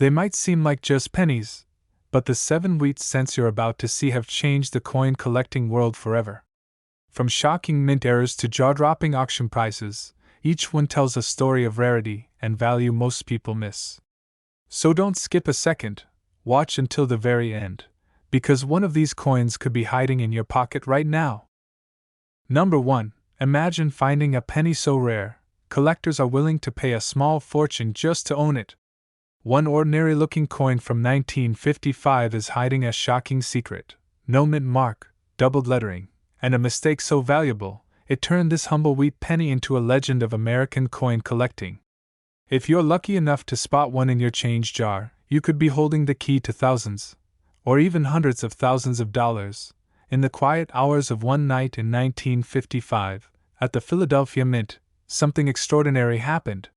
They might seem like just pennies, but the 7 wheat cents you're about to see have changed the coin collecting world forever. From shocking mint errors to jaw-dropping auction prices, each one tells a story of rarity and value most people miss. So don't skip a second, watch until the very end, because one of these coins could be hiding in your pocket right now. Number 1. Imagine finding a penny so rare, collectors are willing to pay a small fortune just to own it. One ordinary-looking coin from 1955 is hiding a shocking secret: no mint mark, doubled lettering, and a mistake so valuable, it turned this humble wheat penny into a legend of American coin collecting. If you're lucky enough to spot one in your change jar, you could be holding the key to thousands, or even hundreds of thousands of dollars. In the quiet hours of one night in 1955, at the Philadelphia Mint, something extraordinary happened.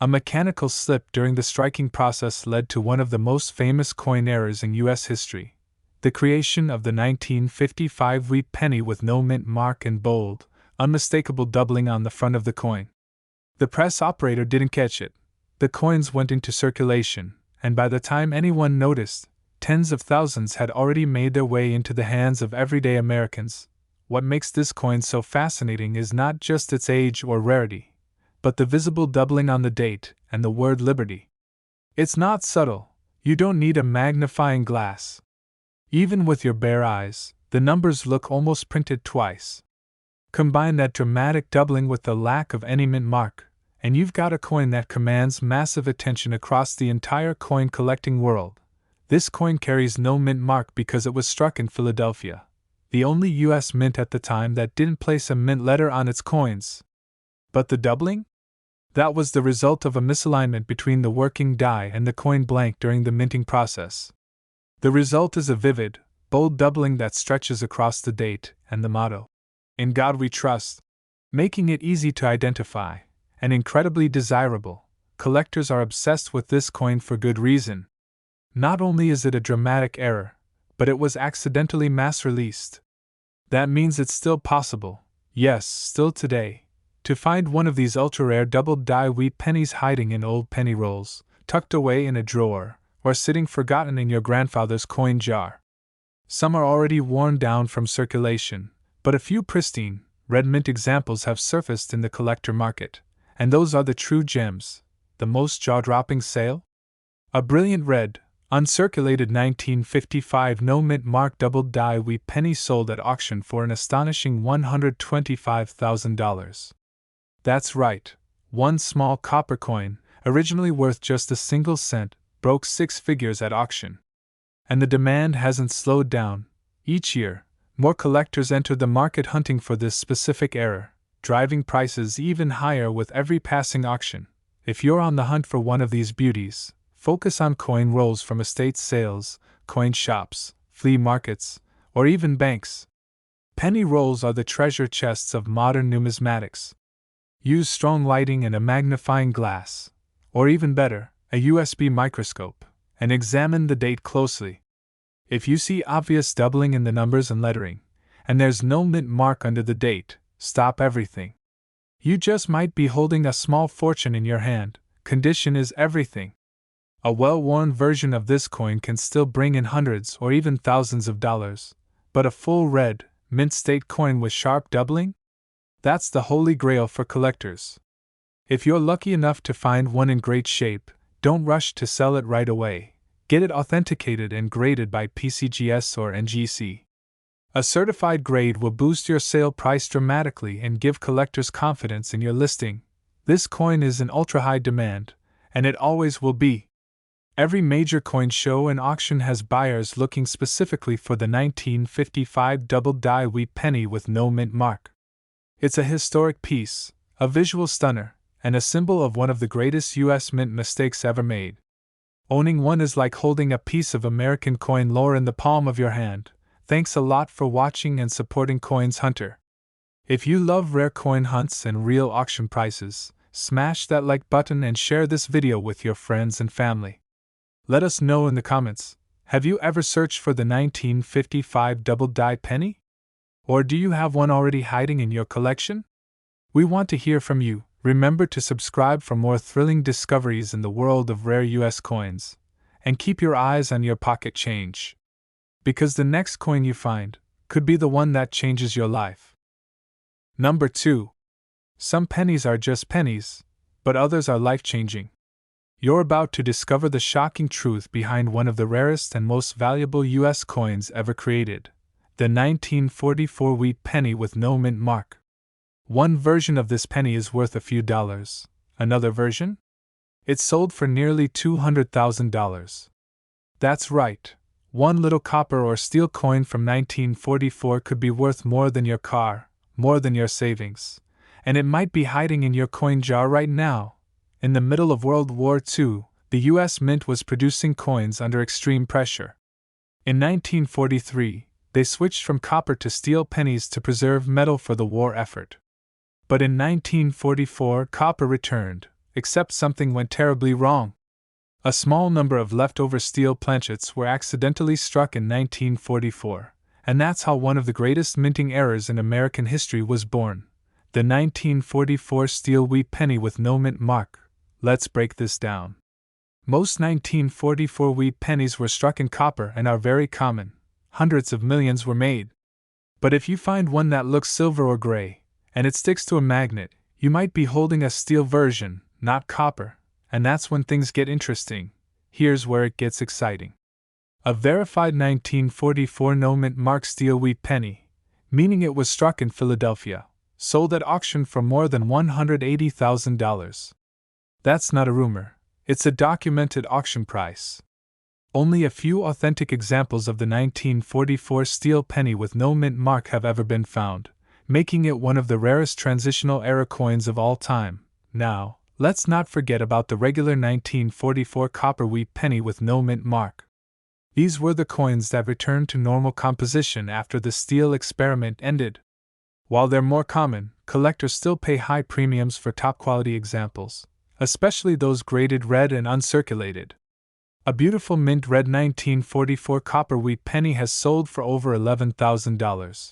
A mechanical slip during the striking process led to one of the most famous coin errors in U.S. history: the creation of the 1955 wheat penny with no mint mark and bold, unmistakable doubling on the front of the coin. The press operator didn't catch it. The coins went into circulation, and by the time anyone noticed, tens of thousands had already made their way into the hands of everyday Americans. What makes this coin so fascinating is not just its age or rarity, but the visible doubling on the date and the word liberty. It's not subtle. You don't need a magnifying glass. Even with your bare eyes, the numbers look almost printed twice. Combine that dramatic doubling with the lack of any mint mark, and you've got a coin that commands massive attention across the entire coin collecting world. This coin carries no mint mark because it was struck in Philadelphia, the only U.S. mint at the time that didn't place a mint letter on its coins. But the doubling? That was the result of a misalignment between the working die and the coin blank during the minting process. The result is a vivid, bold doubling that stretches across the date and the motto, "In God We Trust," making it easy to identify and incredibly desirable. Collectors are obsessed with this coin for good reason. Not only is it a dramatic error, but it was accidentally mass-released. That means it's still possible, yes, still today, to find one of these ultra-rare double-die wheat pennies hiding in old penny rolls, tucked away in a drawer, or sitting forgotten in your grandfather's coin jar. Some are already worn down from circulation, but a few pristine, red mint examples have surfaced in the collector market, and those are the true gems. The most jaw-dropping sale? A brilliant red, uncirculated 1955 no mint mark double-die wheat penny sold at auction for an astonishing $125,000. That's right, one small copper coin, originally worth just a single cent, broke 6 figures at auction. And the demand hasn't slowed down. Each year, more collectors enter the market hunting for this specific error, driving prices even higher with every passing auction. If you're on the hunt for one of these beauties, focus on coin rolls from estate sales, coin shops, flea markets, or even banks. Penny rolls are the treasure chests of modern numismatics. Use strong lighting and a magnifying glass, or even better, a USB microscope, and examine the date closely. If you see obvious doubling in the numbers and lettering, and there's no mint mark under the date, stop everything. You just might be holding a small fortune in your hand. Condition is everything. A well-worn version of this coin can still bring in hundreds or even thousands of dollars, but a full red, mint-state coin with sharp doubling? That's the holy grail for collectors. If you're lucky enough to find one in great shape, don't rush to sell it right away. Get it authenticated and graded by PCGS or NGC. A certified grade will boost your sale price dramatically and give collectors confidence in your listing. This coin is in ultra-high demand, and it always will be. Every major coin show and auction has buyers looking specifically for the 1955 double-die wheat penny with no mint mark. It's a historic piece, a visual stunner, and a symbol of one of the greatest U.S. mint mistakes ever made. Owning one is like holding a piece of American coin lore in the palm of your hand. Thanks a lot for watching and supporting Coins Hunter. If you love rare coin hunts and real auction prices, smash that like button and share this video with your friends and family. Let us know in the comments, have you ever searched for the 1955 double-die penny? Or do you have one already hiding in your collection? We want to hear from you. Remember to subscribe for more thrilling discoveries in the world of rare U.S. coins. and keep your eyes on your pocket change. Because the next coin you find could be the one that changes your life. Number 2. Some pennies are just pennies, but others are life-changing. You're about to discover the shocking truth behind one of the rarest and most valuable U.S. coins ever created, the 1944 wheat penny with no mint mark. One version of this penny is worth a few dollars. Another version? It's sold for nearly $200,000. That's right. One little copper or steel coin from 1944 could be worth more than your car, more than your savings, and it might be hiding in your coin jar right now. In the middle of World War II, the U.S. Mint was producing coins under extreme pressure. In 1943, they switched from copper to steel pennies to preserve metal for the war effort. But in 1944, copper returned, except something went terribly wrong. A small number of leftover steel planchets were accidentally struck in 1944, and that's how one of the greatest minting errors in American history was born, the 1944 steel wheat penny with no mint mark. Let's break this down. Most 1944 wheat pennies were struck in copper and are very common. Hundreds of millions were made. But if you find one that looks silver or gray, and it sticks to a magnet, you might be holding a steel version, not copper, and that's when things get interesting. Here's where it gets exciting. A verified 1944 no mint mark steel wheat penny, meaning it was struck in Philadelphia, sold at auction for more than $180,000. That's not a rumor, it's a documented auction price. Only a few authentic examples of the 1944 steel penny with no mint mark have ever been found, making it one of the rarest transitional era coins of all time. Now, let's not forget about the regular 1944 copper wheat penny with no mint mark. These were the coins that returned to normal composition after the steel experiment ended. While they're more common, collectors still pay high premiums for top-quality examples, especially those graded red and uncirculated. A beautiful mint red 1944 copper wheat penny has sold for over $11,000.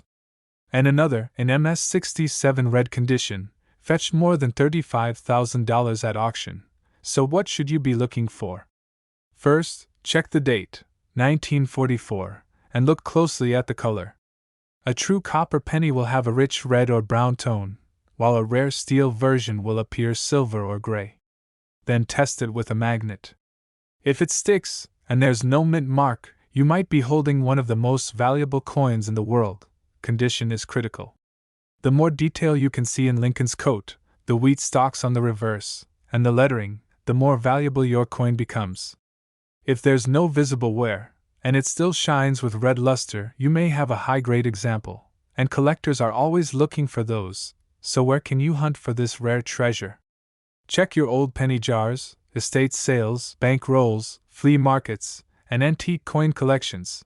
And another, in MS67 red condition, fetched more than $35,000 at auction. So what should you be looking for? First, check the date, 1944, and look closely at the color. A true copper penny will have a rich red or brown tone, while a rare steel version will appear silver or gray. Then test it with a magnet. If it sticks, and there's no mint mark, you might be holding one of the most valuable coins in the world. Condition is critical. The more detail you can see in Lincoln's coat, the wheat stalks on the reverse, and the lettering, the more valuable your coin becomes. If there's no visible wear, and it still shines with red luster, you may have a high-grade example, and collectors are always looking for those. So where can you hunt for this rare treasure? Check your old penny jars, estate sales, bank rolls, flea markets, and antique coin collections.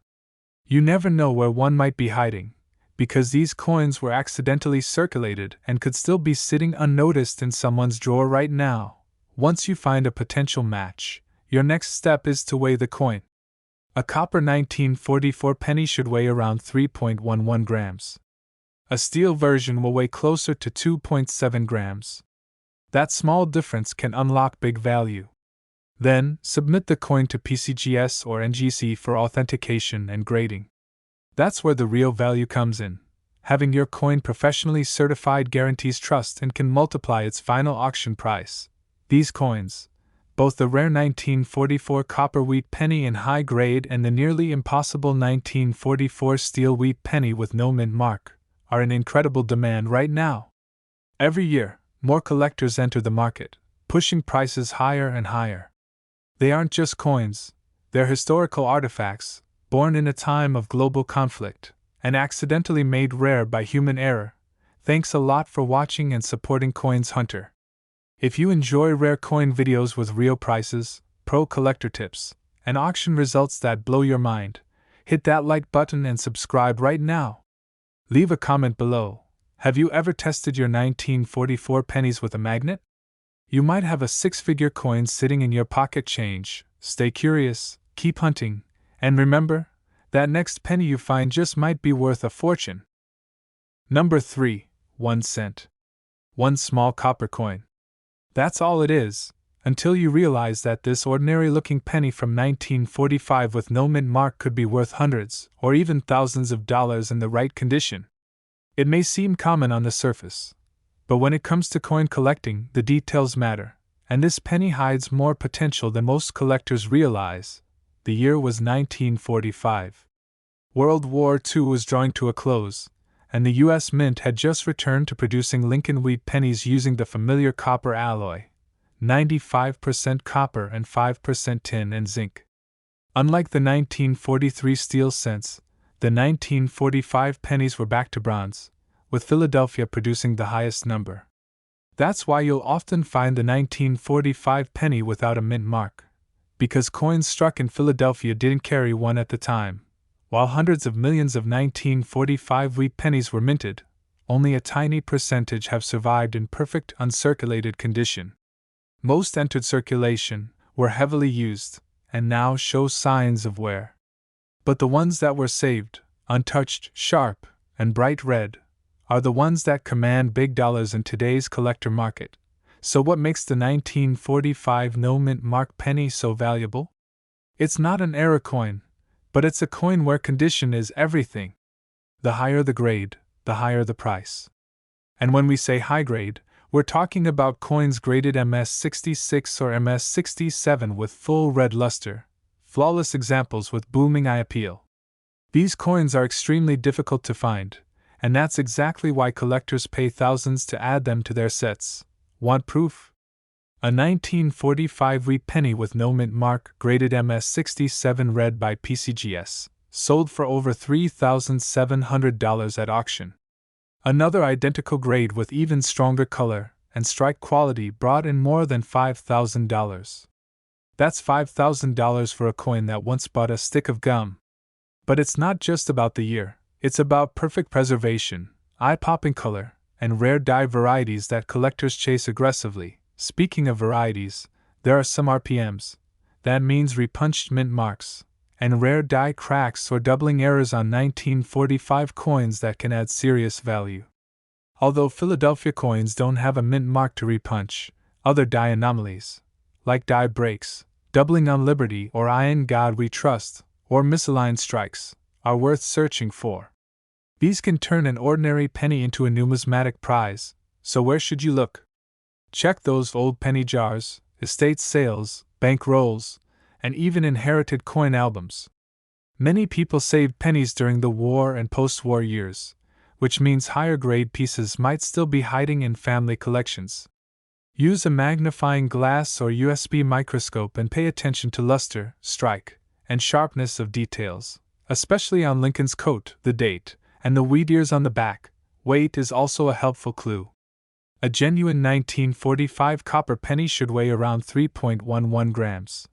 You never know where one might be hiding, because these coins were accidentally circulated and could still be sitting unnoticed in someone's drawer right now. Once you find a potential match, your next step is to weigh the coin. A copper 1944 penny should weigh around 3.11 grams. A steel version will weigh closer to 2.7 grams. That small difference can unlock big value. Then, submit the coin to PCGS or NGC for authentication and grading. That's where the real value comes in. Having your coin professionally certified guarantees trust and can multiply its final auction price. These coins, both the rare 1944 copper wheat penny in high grade and the nearly impossible 1944 steel wheat penny with no mint mark, are in incredible demand right now. Every year, more collectors enter the market, pushing prices higher and higher. They aren't just coins, they're historical artifacts, born in a time of global conflict, and accidentally made rare by human error. Thanks a lot for watching and supporting Coins Hunter. If you enjoy rare coin videos with real prices, pro collector tips, and auction results that blow your mind, hit that like button and subscribe right now. Leave a comment below. Have you ever tested your 1944 pennies with a magnet? You might have a six-figure coin sitting in your pocket change. Stay curious, keep hunting, and remember, that next penny you find just might be worth a fortune. Number 3, 1 cent. One small copper coin. That's all it is, until you realize that this ordinary-looking penny from 1945 with no mint mark could be worth hundreds or even thousands of dollars in the right condition. It may seem common on the surface, but when it comes to coin collecting, the details matter, and this penny hides more potential than most collectors realize. The year was 1945. World War II was drawing to a close, and the U.S. Mint had just returned to producing Lincoln wheat pennies using the familiar copper alloy, 95% copper and 5% tin and zinc. Unlike the 1943 steel cents, the 1945 pennies were back to bronze, with Philadelphia producing the highest number. That's why you'll often find the 1945 penny without a mint mark, because coins struck in Philadelphia didn't carry one at the time. While hundreds of millions of 1945 wheat pennies were minted, only a tiny percentage have survived in perfect uncirculated condition. Most entered circulation, were heavily used, and now show signs of wear. But the ones that were saved, untouched, sharp, and bright red, are the ones that command big dollars in today's collector market. So what makes the 1945 no mint mark penny so valuable? It's not an era coin, but it's a coin where condition is everything. The higher the grade, the higher the price. And when we say high grade, we're talking about coins graded MS66 or MS67 with full red luster, flawless examples with booming eye appeal. These coins are extremely difficult to find, and that's exactly why collectors pay thousands to add them to their sets. Want proof? A 1945 wheat penny with no mint mark, graded MS67 red by PCGS, sold for over $3,700 at auction. Another identical grade with even stronger color and strike quality brought in more than $5,000. That's $5,000 for a coin that once bought a stick of gum. But it's not just about the year, it's about perfect preservation, eye-popping color, and rare die varieties that collectors chase aggressively. Speaking of varieties, there are some RPMs, that means repunched mint marks, and rare die cracks or doubling errors on 1945 coins that can add serious value. Although Philadelphia coins don't have a mint mark to repunch, other die anomalies, like die breaks, doubling on Liberty or I in God We Trust, or misaligned strikes, are worth searching for. These can turn an ordinary penny into a numismatic prize, so where should you look? Check those old penny jars, estate sales, bank rolls, and even inherited coin albums. Many people saved pennies during the war and post-war years, which means higher-grade pieces might still be hiding in family collections. Use a magnifying glass or USB microscope and pay attention to luster, strike, and sharpness of details, especially on Lincoln's coat, the date, and the wheat ears on the back. Weight is also a helpful clue. A genuine 1945 copper penny should weigh around 3.11 grams.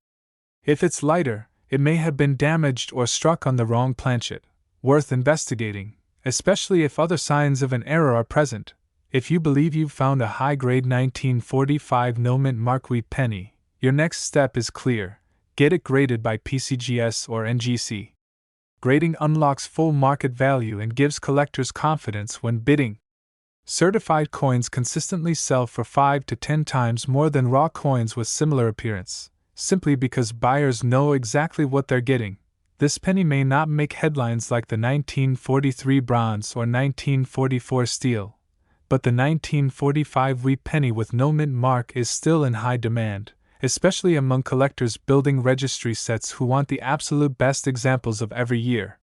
If it's lighter, it may have been damaged or struck on the wrong planchet. Worth investigating, especially if other signs of an error are present. If you believe you've found a high-grade 1945 no mint mark wheat penny, your next step is clear: get it graded by PCGS or NGC. Grading unlocks full market value and gives collectors confidence when bidding. Certified coins consistently sell for 5 to 10 times more than raw coins with similar appearance, simply because buyers know exactly what they're getting. This penny may not make headlines like the 1943 bronze or 1944 steel, but the 1945 wheat penny with no mint mark is still in high demand, especially among collectors building registry sets who want the absolute best examples of every year.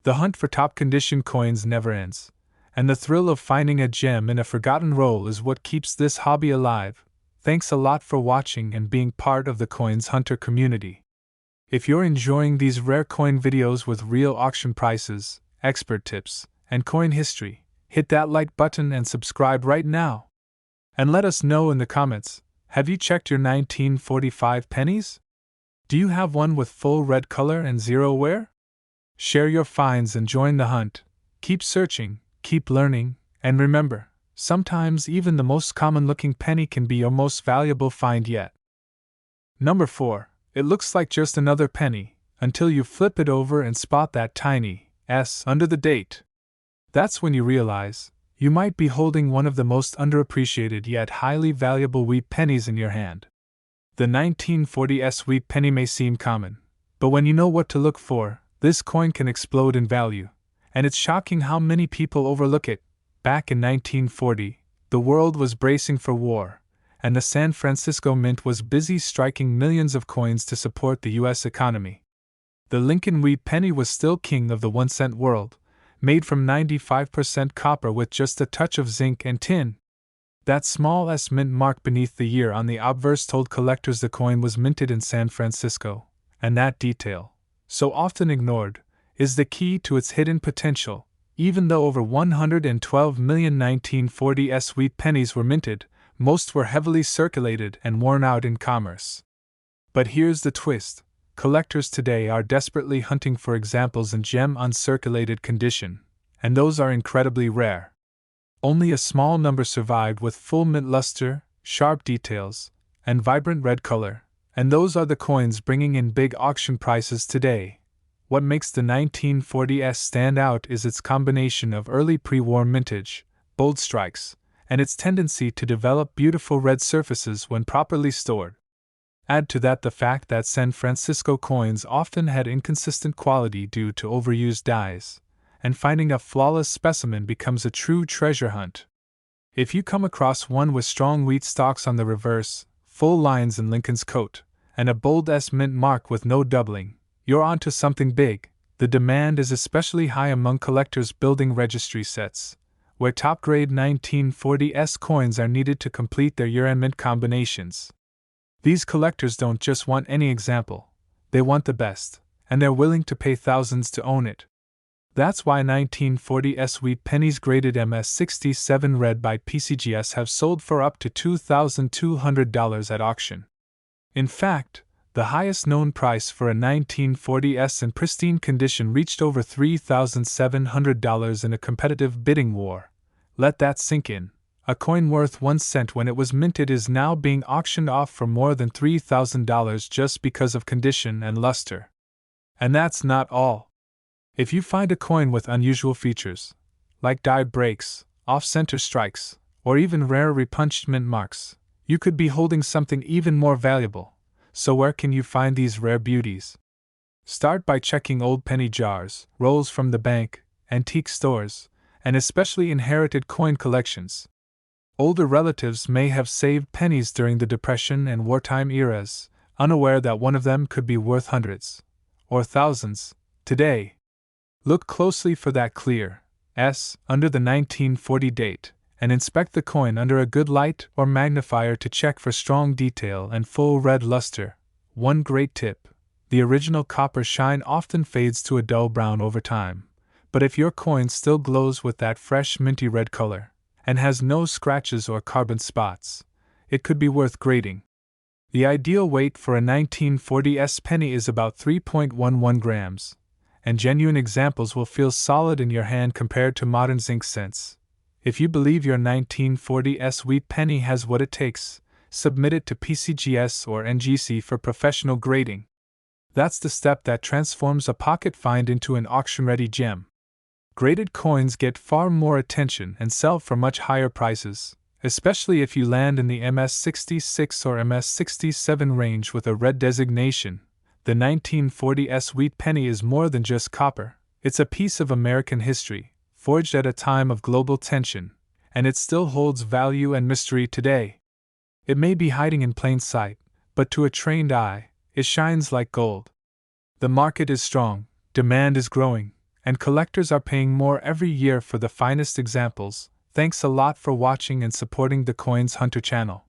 The hunt for top-condition coins never ends, and the thrill of finding a gem in a forgotten roll is what keeps this hobby alive. Thanks a lot for watching and being part of the Coins Hunter community. If you're enjoying these rare coin videos with real auction prices, expert tips, and coin history, hit that like button and subscribe right now. And let us know in the comments, have you checked your 1945 pennies? Do you have one with full red color and zero wear? Share your finds and join the hunt. Keep searching, keep learning, and remember, sometimes even the most common-looking penny can be your most valuable find yet. Number 4. It looks like just another penny, until you flip it over and spot that tiny S under the date. That's when you realize you might be holding one of the most underappreciated yet highly valuable wheat pennies in your hand. The 1940s wheat penny may seem common, but when you know what to look for, this coin can explode in value, and it's shocking how many people overlook it. Back in 1940, the world was bracing for war, and the San Francisco Mint was busy striking millions of coins to support the U.S. economy. The Lincoln wheat penny was still king of the 1-cent world, made from 95% copper with just a touch of zinc and tin. That small S mint mark beneath the year on the obverse told collectors the coin was minted in San Francisco, and that detail, so often ignored, is the key to its hidden potential. Even though over 112 million 1940s wheat pennies were minted, most were heavily circulated and worn out in commerce. But here's the twist: collectors today are desperately hunting for examples in gem-uncirculated condition, and those are incredibly rare. Only a small number survived with full mint luster, sharp details, and vibrant red color, and those are the coins bringing in big auction prices today. What makes the 1940s stand out is its combination of early pre-war mintage, bold strikes, and its tendency to develop beautiful red surfaces when properly stored. Add to that the fact that San Francisco coins often had inconsistent quality due to overused dyes, and finding a flawless specimen becomes a true treasure hunt. If you come across one with strong wheat stalks on the reverse, full lines in Lincoln's coat, and a bold S mint mark with no doubling, you're onto something big. The demand is especially high among collectors building registry sets, where top-grade 1940s coins are needed to complete their year-end mint combinations. These collectors don't just want any example, they want the best, and they're willing to pay thousands to own it. That's why 1940s wheat pennies graded MS67 red by PCGS have sold for up to $2,200 at auction. In fact, the highest known price for a 1940s in pristine condition reached over $3,700 in a competitive bidding war. Let that sink in. A coin worth 1 cent when it was minted is now being auctioned off for more than $3,000 just because of condition and luster. And that's not all. If you find a coin with unusual features, like die breaks, off-center strikes, or even rare repunched mint marks, you could be holding something even more valuable. So where can you find these rare beauties? Start by checking old penny jars, rolls from the bank, antique stores, and especially inherited coin collections. Older relatives may have saved pennies during the Depression and wartime eras, unaware that one of them could be worth hundreds, or thousands, today. Look closely for that clear S under the 1940 date, and inspect the coin under a good light or magnifier to check for strong detail and full red luster. One great tip: the original copper shine often fades to a dull brown over time, but if your coin still glows with that fresh minty red color, and has no scratches or carbon spots, it could be worth grading. The ideal weight for a 1940s penny is about 3.11 grams, and genuine examples will feel solid in your hand compared to modern zinc cents. If you believe your 1940s wheat penny has what it takes, submit it to PCGS or NGC for professional grading. That's the step that transforms a pocket find into an auction-ready gem. Graded coins get far more attention and sell for much higher prices, especially if you land in the MS66 or MS67 range with a red designation. The 1940s wheat penny is more than just copper, it's a piece of American history, forged at a time of global tension, and it still holds value and mystery today. It may be hiding in plain sight, but to a trained eye, it shines like gold. The market is strong, demand is growing, and collectors are paying more every year for the finest examples. Thanks a lot for watching and supporting the Coins Hunter channel.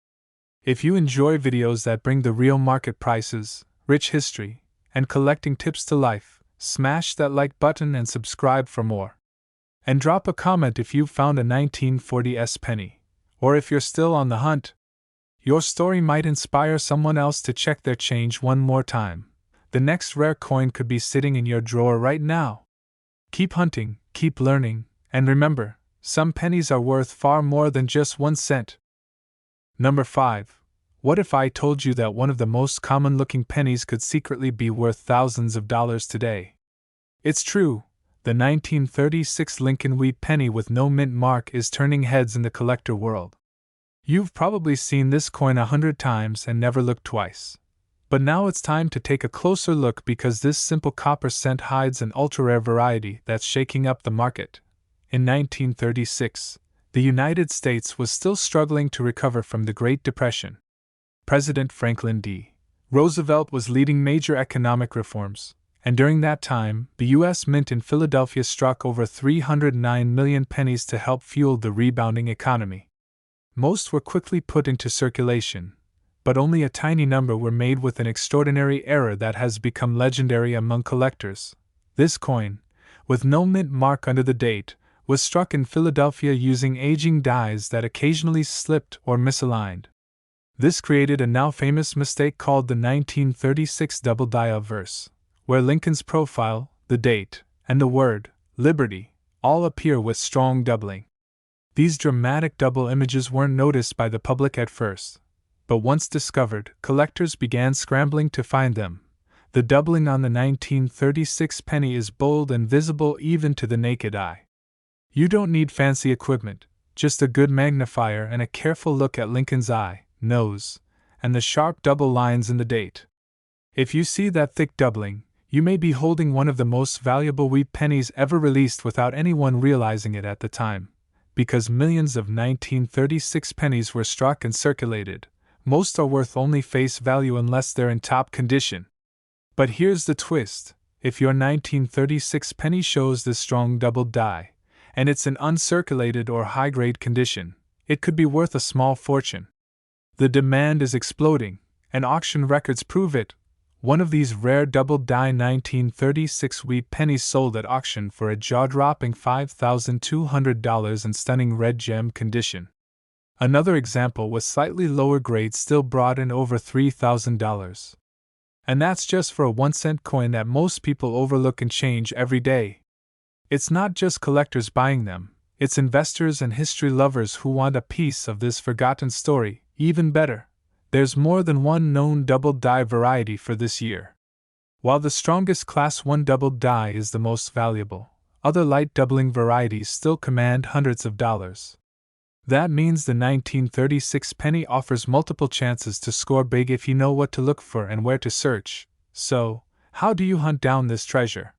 If you enjoy videos that bring the real market prices, rich history, and collecting tips to life, smash that like button and subscribe for more. And drop a comment if you've found a 1940s penny, or if you're still on the hunt. Your story might inspire someone else to check their change one more time. The next rare coin could be sitting in your drawer right now. Keep hunting, keep learning, and remember, some pennies are worth far more than just 1 cent. Number 5. What if I told you that one of the most common-looking pennies could secretly be worth thousands of dollars today? It's true, the 1936 Lincoln wheat penny with no mint mark is turning heads in the collector world. You've probably seen this coin 100 times and never looked twice. But now it's time to take a closer look because this simple copper cent hides an ultra-rare variety that's shaking up the market. In 1936, the United States was still struggling to recover from the Great Depression. President Franklin D. Roosevelt was leading major economic reforms, and during that time, the U.S. Mint in Philadelphia struck over 309 million pennies to help fuel the rebounding economy. Most were quickly put into circulation, but only a tiny number were made with an extraordinary error that has become legendary among collectors. This coin, with no mint mark under the date, was struck in Philadelphia using aging dies that occasionally slipped or misaligned. This created a now famous mistake called the 1936 double die obverse, where Lincoln's profile, the date, and the word, Liberty, all appear with strong doubling. These dramatic double images weren't noticed by the public at first, but once discovered, collectors began scrambling to find them. The doubling on the 1936 penny is bold and visible even to the naked eye. You don't need fancy equipment, just a good magnifier and a careful look at Lincoln's eye, nose, and the sharp double lines in the date. If you see that thick doubling, you may be holding one of the most valuable wheat pennies ever released without anyone realizing it at the time. Because millions of 1936 pennies were struck and circulated, most are worth only face value unless they're in top condition. But here's the twist: if your 1936 penny shows this strong doubled die, and it's in uncirculated or high-grade condition, it could be worth a small fortune. The demand is exploding, and auction records prove it. One of these rare double die 1936 wheat pennies sold at auction for a jaw-dropping $5,200 in stunning red gem condition. Another example with slightly lower grade still brought in over $3,000. And that's just for a 1-cent coin that most people overlook and change every day. It's not just collectors buying them, it's investors and history lovers who want a piece of this forgotten story. Even better, there's more than one known double die variety for this year. While the strongest Class 1 double die is the most valuable, other light doubling varieties still command hundreds of dollars. That means the 1936 penny offers multiple chances to score big if you know what to look for and where to search. So, how do you hunt down this treasure?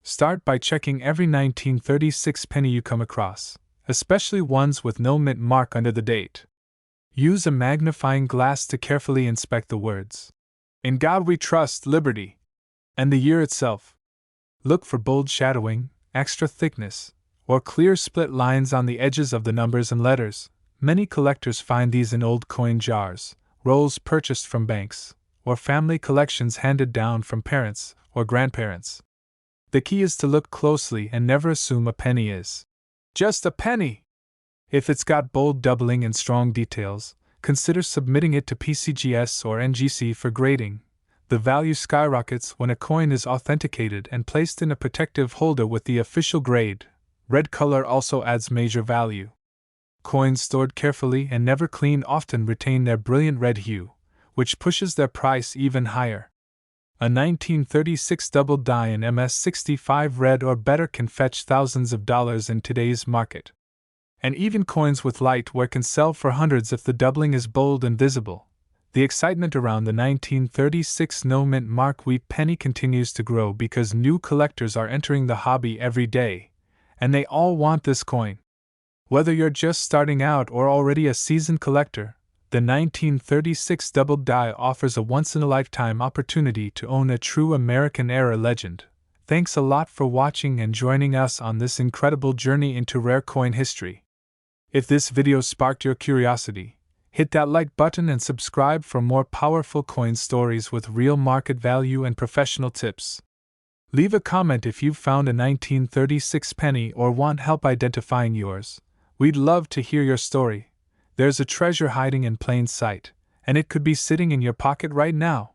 Start by checking every 1936 penny you come across, especially ones with no mint mark under the date. Use a magnifying glass to carefully inspect the words, "In God We Trust, Liberty," and the year itself. Look for bold shadowing, extra thickness, or clear split lines on the edges of the numbers and letters. Many collectors find these in old coin jars, rolls purchased from banks, or family collections handed down from parents or grandparents. The key is to look closely and never assume a penny is just a penny. If it's got bold doubling and strong details, consider submitting it to PCGS or NGC for grading. The value skyrockets when a coin is authenticated and placed in a protective holder with the official grade. Red color also adds major value. Coins stored carefully and never cleaned often retain their brilliant red hue, which pushes their price even higher. A 1936 double die in MS65 red or better can fetch thousands of dollars in today's market. And even coins with light wear can sell for hundreds if the doubling is bold and visible. The excitement around the 1936 no mint mark wheat penny continues to grow because new collectors are entering the hobby every day, and they all want this coin. Whether you're just starting out or already a seasoned collector, the 1936 double die offers a once-in-a-lifetime opportunity to own a true American-era legend. Thanks a lot for watching and joining us on this incredible journey into rare coin history. If this video sparked your curiosity, hit that like button and subscribe for more powerful coin stories with real market value and professional tips. Leave a comment if you've found a 1936 penny or want help identifying yours. We'd love to hear your story. There's a treasure hiding in plain sight, and it could be sitting in your pocket right now.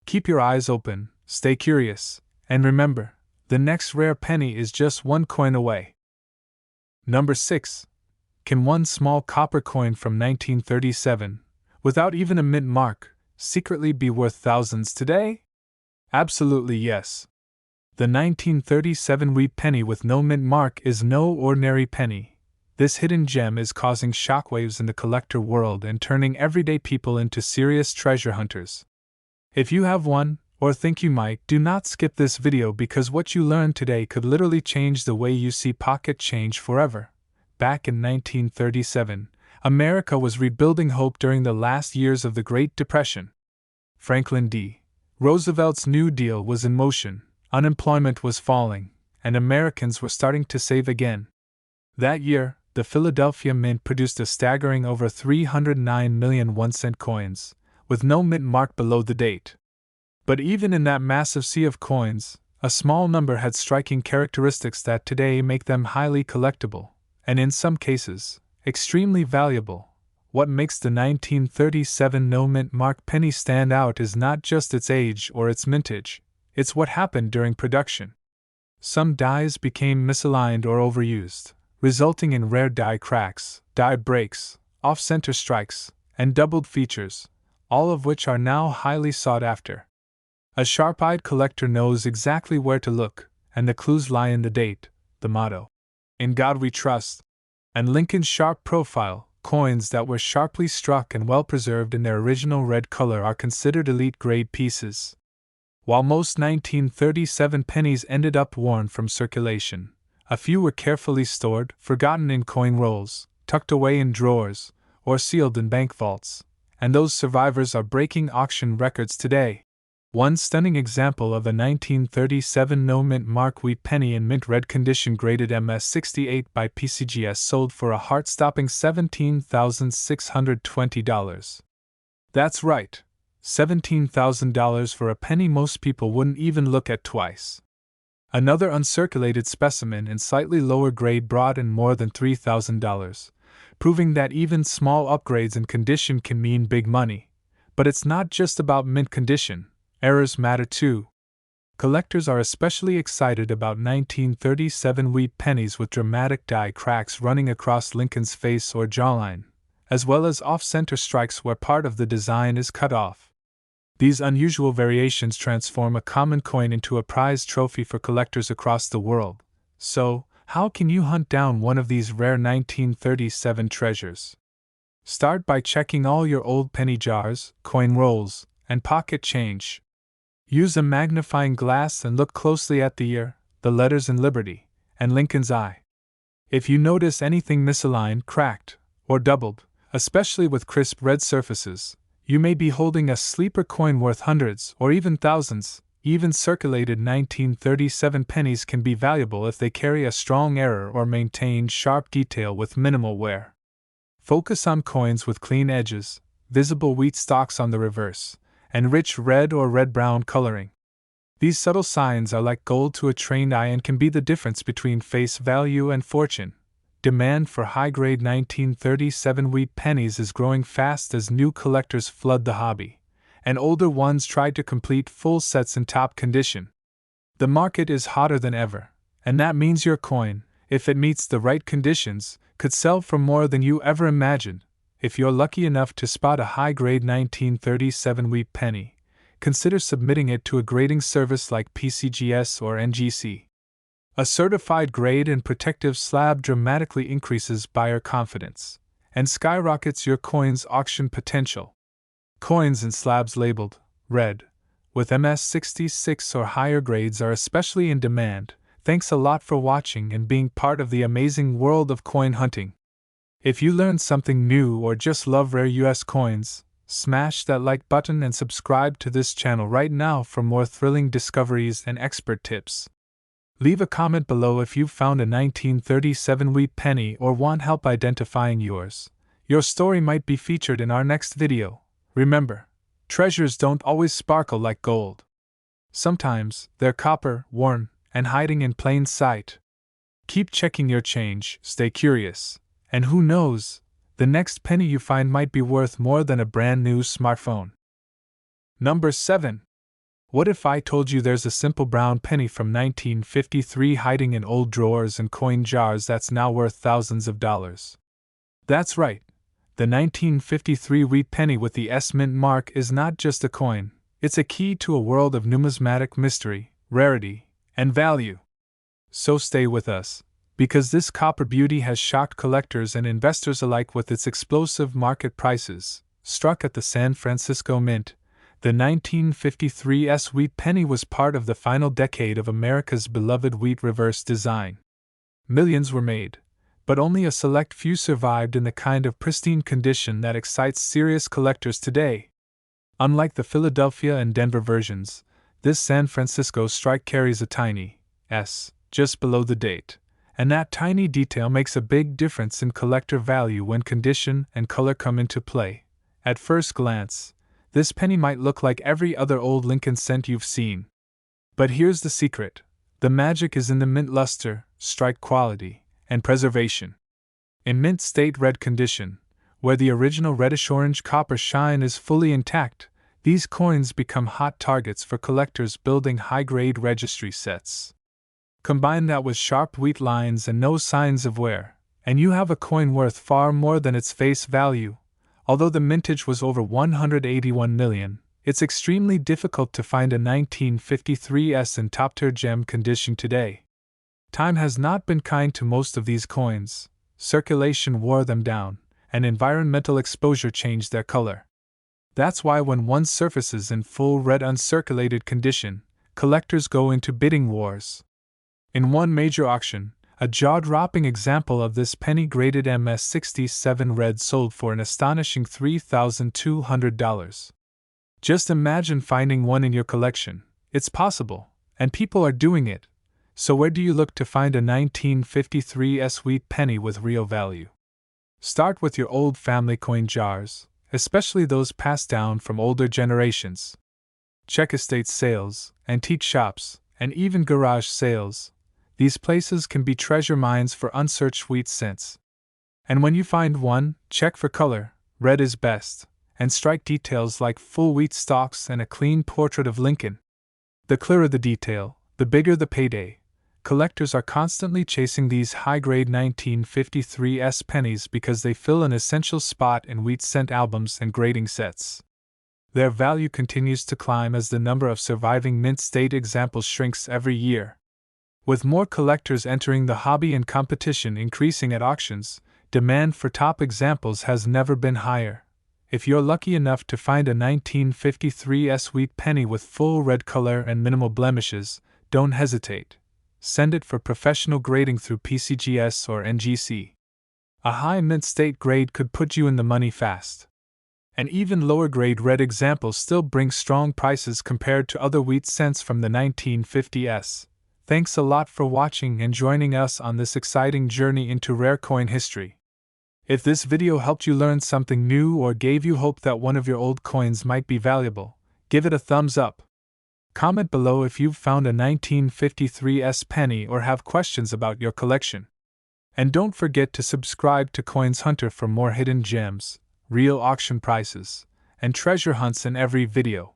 Keep your eyes open, stay curious, and remember, the next rare penny is just one coin away. Number 6. Can one small copper coin from 1937, without even a mint mark, secretly be worth thousands today? Absolutely yes. The 1937 wheat penny with no mint mark is no ordinary penny. This hidden gem is causing shockwaves in the collector world and turning everyday people into serious treasure hunters. If you have one, or think you might, do not skip this video because what you learn today could literally change the way you see pocket change forever. Back in 1937, America was rebuilding hope during the last years of the Great Depression. Franklin D. Roosevelt's New Deal was in motion, unemployment was falling, and Americans were starting to save again. That year, the Philadelphia Mint produced a staggering over 309 million 1-cent coins, with no mint mark below the date. But even in that massive sea of coins, a small number had striking characteristics that today make them highly collectible, and in some cases, extremely valuable. What makes the 1937 no-mint mark penny stand out is not just its age or its mintage, it's what happened during production. Some dies became misaligned or overused, resulting in rare die cracks, die breaks, off-center strikes, and doubled features, all of which are now highly sought after. A sharp-eyed collector knows exactly where to look, and the clues lie in the date, the motto, "In God We Trust," and Lincoln's sharp profile. Coins that were sharply struck and well preserved in their original red color are considered elite-grade pieces. While most 1937 pennies ended up worn from circulation, a few were carefully stored, forgotten in coin rolls, tucked away in drawers, or sealed in bank vaults, and those survivors are breaking auction records today. One stunning example of a 1937 no-mint mark wheat penny in mint red condition graded MS-68 by PCGS sold for a heart-stopping $17,620. That's right, $17,000 for a penny most people wouldn't even look at twice. Another uncirculated specimen in slightly lower grade brought in more than $3,000, proving that even small upgrades in condition can mean big money. But it's not just about mint condition. Errors matter too. Collectors are especially excited about 1937 wheat pennies with dramatic die cracks running across Lincoln's face or jawline, as well as off-center strikes where part of the design is cut off. These unusual variations transform a common coin into a prized trophy for collectors across the world. So, how can you hunt down one of these rare 1937 treasures? Start by checking all your old penny jars, coin rolls, and pocket change. Use a magnifying glass and look closely at the year, the letters in Liberty, and Lincoln's eye. If you notice anything misaligned, cracked, or doubled, especially with crisp red surfaces, you may be holding a sleeper coin worth hundreds or even thousands. Even circulated 1937 pennies can be valuable if they carry a strong error or maintain sharp detail with minimal wear. Focus on coins with clean edges, visible wheat stalks on the reverse, and rich red or red-brown coloring. These subtle signs are like gold to a trained eye and can be the difference between face value and fortune. Demand for high-grade 1937 wheat pennies is growing fast as new collectors flood the hobby, and older ones try to complete full sets in top condition. The market is hotter than ever, and that means your coin, if it meets the right conditions, could sell for more than you ever imagined. If you're lucky enough to spot a high-grade 1937 wheat penny, consider submitting it to a grading service like PCGS or NGC. A certified grade and protective slab dramatically increases buyer confidence and skyrockets your coin's auction potential. Coins and slabs labeled red with MS-66 or higher grades are especially in demand. Thanks a lot for watching and being part of the amazing world of coin hunting. If you learned something new or just love rare US coins, smash that like button and subscribe to this channel right now for more thrilling discoveries and expert tips. Leave a comment below if you've found a 1937 wheat penny or want help identifying yours. Your story might be featured in our next video. Remember, treasures don't always sparkle like gold. Sometimes they're copper, worn, and hiding in plain sight. Keep checking your change, stay curious. And who knows, the next penny you find might be worth more than a brand new smartphone. Number 7. What if I told you there's a simple brown penny from 1953 hiding in old drawers and coin jars that's now worth thousands of dollars? That's right. The 1953 wheat penny with the S mint mark is not just a coin, it's a key to a world of numismatic mystery, rarity, and value. So stay with us. Because this copper beauty has shocked collectors and investors alike with its explosive market prices. Struck at the San Francisco Mint, the 1953 wheat penny was part of the final decade of America's beloved wheat reverse design. Millions were made, but only a select few survived in the kind of pristine condition that excites serious collectors today. Unlike the Philadelphia and Denver versions, this San Francisco strike carries a tiny S just below the date, and that tiny detail makes a big difference in collector value when condition and color come into play. At first glance, this penny might look like every other old Lincoln cent you've seen. But here's the secret: the magic is in the mint luster, strike quality, and preservation. In mint state red condition, where the original reddish-orange copper shine is fully intact, these coins become hot targets for collectors building high-grade registry sets. Combine that with sharp wheat lines and no signs of wear, and you have a coin worth far more than its face value. Although the mintage was over 181 million, it's extremely difficult to find a 1953 in top-tier gem condition today. Time has not been kind to most of these coins. Circulation wore them down, and environmental exposure changed their color. That's why when one surfaces in full red uncirculated condition, collectors go into bidding wars. In one major auction, a jaw-dropping example of this penny-graded MS-67 red sold for an astonishing $3,200. Just imagine finding one in your collection. It's possible, and people are doing it. So where do you look to find a 1953 wheat penny with real value? Start with your old family coin jars, especially those passed down from older generations. Check estate sales, antique shops, and even garage sales. These places can be treasure mines for unsearched wheat cents. And when you find one, check for color, red is best, and strike details like full wheat stalks and a clean portrait of Lincoln. The clearer the detail, the bigger the payday. Collectors are constantly chasing these high-grade 1953 pennies because they fill an essential spot in wheat cent albums and grading sets. Their value continues to climb as the number of surviving mint state examples shrinks every year. With more collectors entering the hobby and competition increasing at auctions, demand for top examples has never been higher. If you're lucky enough to find a 1953 wheat penny with full red color and minimal blemishes, don't hesitate. Send it for professional grading through PCGS or NGC. A high mint state grade could put you in the money fast. And even lower grade red examples still bring strong prices compared to other wheat cents from the 1950s. Thanks a lot for watching and joining us on this exciting journey into rare coin history. If this video helped you learn something new or gave you hope that one of your old coins might be valuable, give it a thumbs up. Comment below if you've found a 1953 penny or have questions about your collection. And don't forget to subscribe to Coins Hunter for more hidden gems, real auction prices, and treasure hunts in every video.